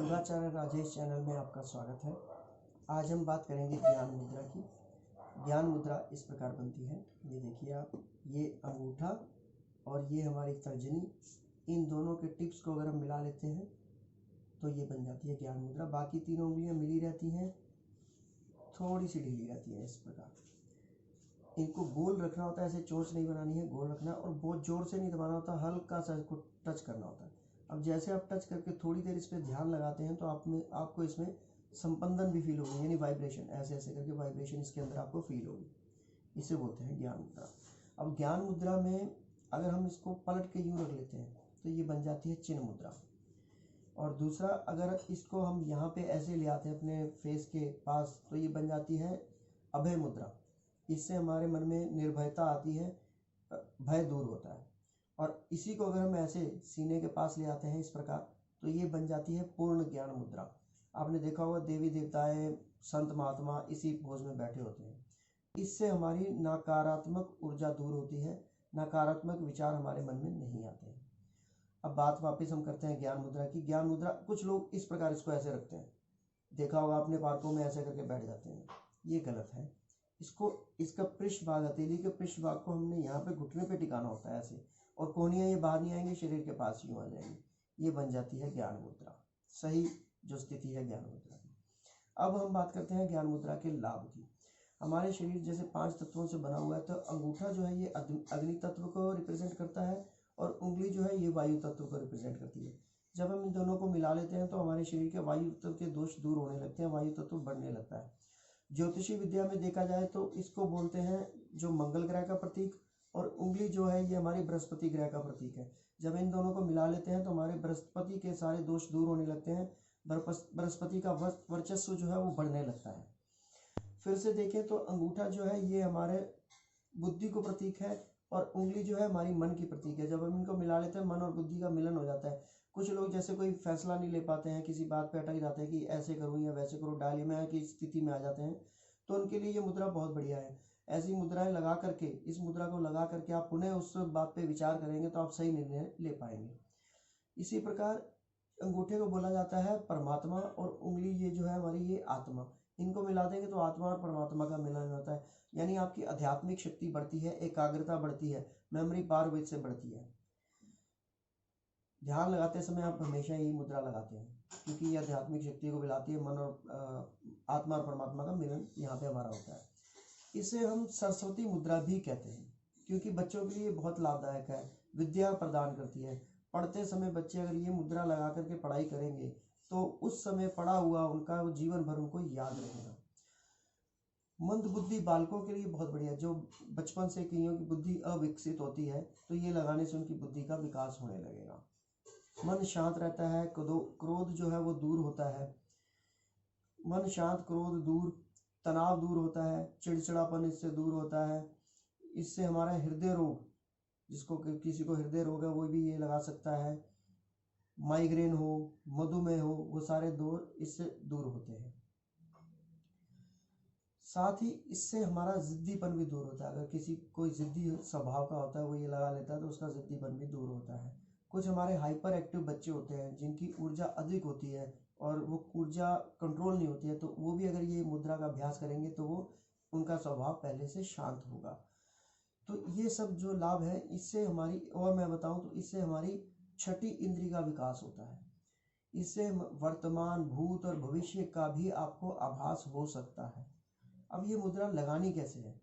योगाचार्य Rajesh channel में आपका स्वागत है। आज हम बात करेंगे ज्ञान मुद्रा की। ज्ञान मुद्रा इस प्रकार बनती है, ये देखिए आप, ये अंगूठा और ये हमारी तर्जनी, इन दोनों के टिप्स को अगर हम मिला लेते हैं तो ये बन जाती है ज्ञान मुद्रा। बाकी तीनों उंगलियां मिली रहती हैं, थोड़ी सी ढीली रहती है इस प्रकार। इनको गोल रखना होता है, ऐसे चोंच नहीं बनानी है, गोल रखना है और बहुत जोर से नहीं दबाना होता, हल्का सा इसको टच करना होता है। अब जैसे आप टच करके थोड़ी देर इस पर ध्यान लगाते हैं तो आपको इसमें संपंदन भी फील होगी, यानी वाइब्रेशन, ऐसे ऐसे करके वाइब्रेशन इसके अंदर आपको फील होगी। इसे बोलते हैं ज्ञान मुद्रा। अब ज्ञान मुद्रा में अगर हम इसको पलट के यूँ रख लेते हैं तो ये बन जाती है चिन्ह मुद्रा। और दूसरा, अगर इसको हम यहाँ पे ऐसे ले आते हैं अपने फेस के पास तो ये बन जाती है अभय मुद्रा। इससे हमारे मन में निर्भयता आती है, भय दूर होता है। और इसी को अगर हम ऐसे सीने के पास ले आते हैं इस प्रकार तो ये बन जाती है पूर्ण ज्ञान मुद्रा। आपने देखा होगा देवी देवताएं, संत महात्मा इसी पोज में बैठे होते हैं। इससे हमारी नकारात्मक ऊर्जा दूर होती है, नकारात्मक विचार हमारे मन में नहीं आते हैं। अब बात वापस हम करते हैं ज्ञान मुद्रा की। ज्ञान मुद्रा, कुछ लोग इस प्रकार इसको ऐसे रखते हैं, देखा होगा आपने पार्कों में ऐसे करके बैठ जाते हैं, ये गलत है। इसका पृष्ठ भाग, हथेली के पृष्ठ भाग को हमने यहाँ पे घुटने पे टिकाना होता है ऐसे, और कोहनियाँ ये बाहर नहीं आएंगे, शरीर के पास यूँ आ जाएंगी। ये बन जाती है ज्ञान मुद्रा, सही जो स्थिति है ज्ञान मुद्रा की। अब हम बात करते हैं ज्ञान मुद्रा के लाभ की। हमारे शरीर जैसे 5 तत्वों से बना हुआ है, तो अंगूठा जो है ये अग्नि तत्व को रिप्रेजेंट करता है और उंगली जो है ये वायु तत्व को रिप्रेजेंट करती है। जब हम इन दोनों को मिला लेते हैं तो हमारे शरीर के वायु तत्व के दोष दूर होने लगते हैं, वायु तत्व बढ़ने लगता है। ज्योतिषी विद्या में देखा जाए तो इसको बोलते हैं जो मंगल ग्रह का प्रतीक, और उंगली जो है ये हमारी बृहस्पति ग्रह का प्रतीक है। जब इन दोनों को मिला लेते हैं तो हमारे बृहस्पति के सारे दोष दूर होने लगते हैं, बृहस्पति का वर्चस्व जो है वो बढ़ने लगता है। फिर से देखें तो अंगूठा जो है ये हमारे बुद्धि को प्रतीक है और उंगली जो है हमारी मन की प्रतीक है। जब हम इनको मिला लेते हैं मन और बुद्धि का मिलन हो जाता है। कुछ लोग जैसे कोई फैसला नहीं ले पाते हैं, किसी बात पे अटक जाते हैं कि ऐसे करूँ या वैसे करूँ, डायलेमा की स्थिति में आ जाते हैं, तो उनके लिए ये मुद्रा बहुत बढ़िया है। ऐसी मुद्राएं लगा करके, इस मुद्रा को लगा करके आप पुनः उस बात पे विचार करेंगे तो आप सही निर्णय ले पाएंगे। इसी प्रकार अंगूठे को बोला जाता है परमात्मा और उंगली ये जो है हमारी ये आत्मा। इनको मिला देंगे तो आत्मा और परमात्मा का मिलन होता है, यानी आपकी आध्यात्मिक शक्ति बढ़ती है, एकाग्रता बढ़ती है, मेमोरी पावर से बढ़ती है। ध्यान लगाते समय आप हमेशा यही मुद्रा लगाते हैं क्योंकि ये आध्यात्मिक शक्ति को मिलाती है, मन और आत्मा और परमात्मा का मिलन यहाँ पे हमारा होता है। इसे हम सरस्वती मुद्रा भी कहते हैं क्योंकि बच्चों के लिए बहुत लाभदायक है, विद्या प्रदान करती है। पढ़ते समय बच्चे अगर ये मुद्रा लगा करके पढ़ाई करेंगे तो उस समय पढ़ा हुआ उनका जीवन भर उनको याद रहेगा। मंद बुद्धि बालकों के लिए बहुत बढ़िया, जो बचपन से कईयों की बुद्धि अविकसित होती है तो ये लगाने से उनकी बुद्धि का विकास होने लगेगा। मन शांत रहता है, क्रोध जो है वो दूर होता है। मन शांत, क्रोध दूर, तनाव दूर होता है, चिड़चिड़ापन इससे दूर होता है। इससे हमारा हृदय रोग, जिसको किसी को हृदय रोग है वो भी ये लगा सकता है। माइग्रेन हो, मधुमेह हो, वो सारे दौर इससे दूर होते हैं। साथ ही इससे हमारा जिद्दीपन भी दूर होता है। अगर किसी कोई जिद्दी स्वभाव का होता है वो ये लगा लेता है तो उसका जिद्दीपन भी दूर होता है। कुछ हमारे हाइपर एक्टिव बच्चे होते हैं जिनकी ऊर्जा अधिक होती है और वो ऊर्जा कंट्रोल नहीं होती है, तो वो भी अगर ये मुद्रा का अभ्यास करेंगे तो वो उनका स्वभाव पहले से शांत होगा। तो ये सब जो लाभ है इससे हमारी, और मैं बताऊं तो इससे हमारी छठी इंद्रिय का विकास होता है। इससे वर्तमान, भूत और भविष्य का भी आपको आभास हो सकता है। अब ये मुद्रा लगानी कैसे है?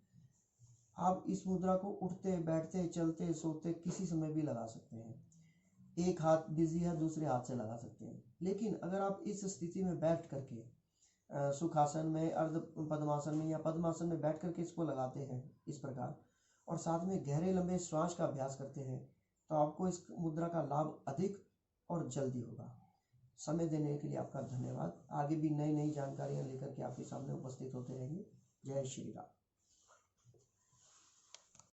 आप इस मुद्रा को उठते, बैठते, चलते, सोते किसी समय भी लगा सकते हैं। एक हाथ बिजी है, दूसरे हाथ से लगा सकते हैं। लेकिन अगर आप इस स्थिति में बैठ करके सुखासन में, अर्ध पद्मासन में या पद्मासन में बैठ करके इसको लगाते हैं इस प्रकार, और साथ में गहरे लंबे श्वास का अभ्यास करते हैं तो आपको इस मुद्रा का लाभ अधिक और जल्दी होगा। समय देने के लिए आपका धन्यवाद। आगे भी नई नई जानकारियां लेकर के आपके सामने उपस्थित होते रहेंगे। जय श्री राम।